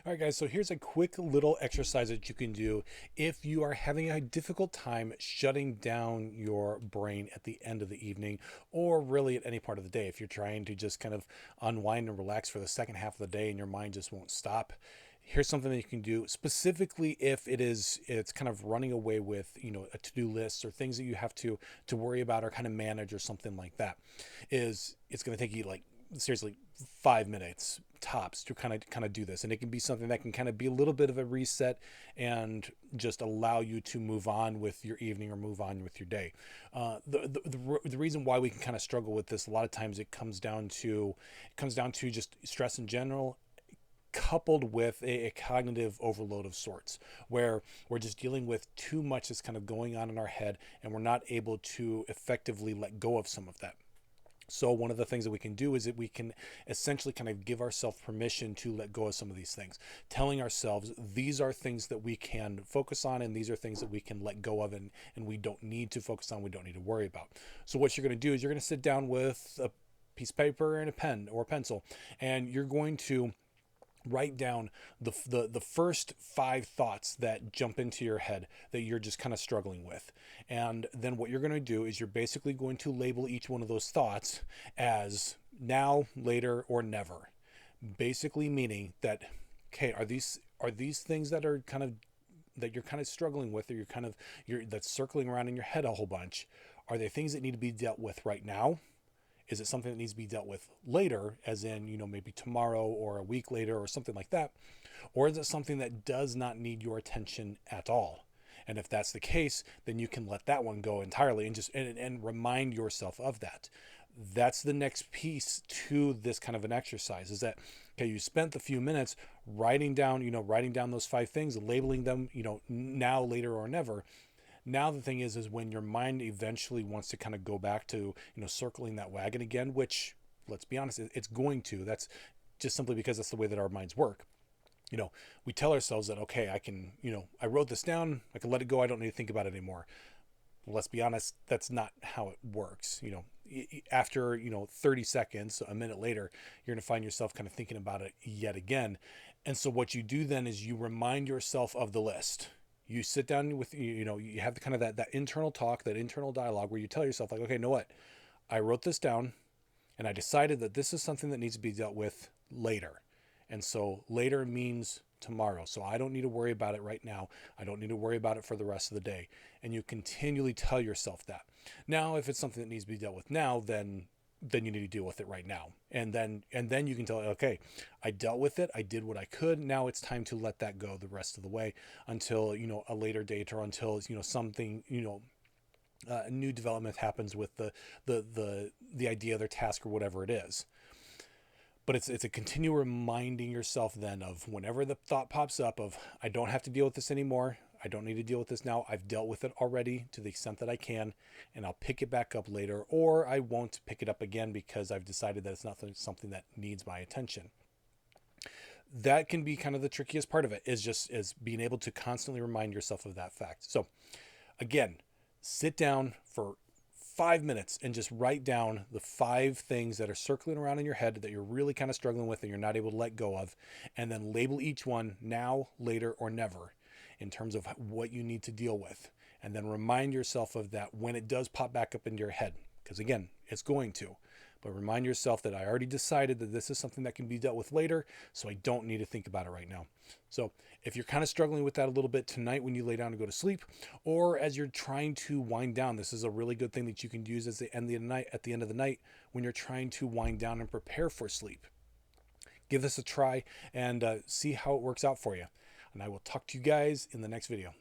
All right, guys, so here's a quick little exercise that you can do if you are having a difficult time shutting down your brain at the end of the evening or really at any part of the day. If you're trying to just kind of unwind and relax for the second half of the day and your mind just won't stop. Here's something that you can do specifically if it's kind of running away with, a to-do list or things that you have to worry about or kind of manage or something like that. Is it's going to take you like seriously 5 minutes tops to kind of do this, and it can be something that can kind of be a little bit of a reset and just allow you to move on with your evening or move on with your day. The reason why we can kind of struggle with this a lot of times it comes down to just stress in general, coupled with a cognitive overload of sorts, where we're just dealing with too much that's kind of going on in our head and we're not able to effectively let go of some of that. So one of the things that we can do is that we can essentially kind of give ourselves permission to let go of some of these things, telling ourselves these are things that we can focus on and these are things that we can let go of, and we don't need to focus on, we don't need to worry about. So what you're going to do is you're going to sit down with a piece of paper and a pen or a pencil, and you're going to write down the first five thoughts that jump into your head that you're just kind of struggling with. And then what you're going to do is you're basically going to label each one of those thoughts as now, later, or never. Basically meaning that, okay, are these things that are kind of that you're kind of struggling with, or you're that's circling around in your head a whole bunch, are they things that need to be dealt with right now? Is it something that needs to be dealt with later, as in, maybe tomorrow or a week later or something like that? Or is it something that does not need your attention at all? And if that's the case, then you can let that one go entirely and and remind yourself of that. That's the next piece to this kind of an exercise, is that, okay, you spent the few minutes writing down those five things, labeling them, now, later, or never. Now the thing is when your mind eventually wants to kind of go back to, circling that wagon again, which, let's be honest, it's going to. That's just simply because that's the way that our minds work. We tell ourselves that, okay, I wrote this down, I can let it go, I don't need to think about it anymore. Well, let's be honest, that's not how it works. After 30 seconds, a minute later, you're going to find yourself kind of thinking about it yet again. And so what you do then is you remind yourself of the list. You sit down with, you have the kind of that internal talk, that internal dialogue where you tell yourself, like, okay, you know what, I wrote this down and I decided that this is something that needs to be dealt with later. And so later means tomorrow. So I don't need to worry about it right now. I don't need to worry about it for the rest of the day. And you continually tell yourself that. Now, if it's something that needs to be dealt with now, then you need to deal with it right now. And then you can tell, okay, I dealt with it, I did what I could, now it's time to let that go the rest of the way until, a later date, or until, something, a new development happens with the idea, their task, or whatever it is. But it's a continual reminding yourself then of whenever the thought pops up of, I don't have to deal with this anymore, I don't need to deal with this now, I've dealt with it already to the extent that I can, and I'll pick it back up later, or I won't pick it up again because I've decided that it's not something that needs my attention. That can be kind of the trickiest part of it, is being able to constantly remind yourself of that fact. So again, sit down for 5 minutes and just write down the five things that are circling around in your head that you're really kind of struggling with and you're not able to let go of, and then label each one now, later, or never in terms of what you need to deal with. And then remind yourself of that when it does pop back up into your head, because again, it's going to. But remind yourself that I already decided that this is something that can be dealt with later, so I don't need to think about it right now. So if you're kind of struggling with that a little bit tonight when you lay down to go to sleep, or as you're trying to wind down, this is a really good thing that you can use at the end of the night when you're trying to wind down and prepare for sleep. Give this a try and see how it works out for you. And I will talk to you guys in the next video.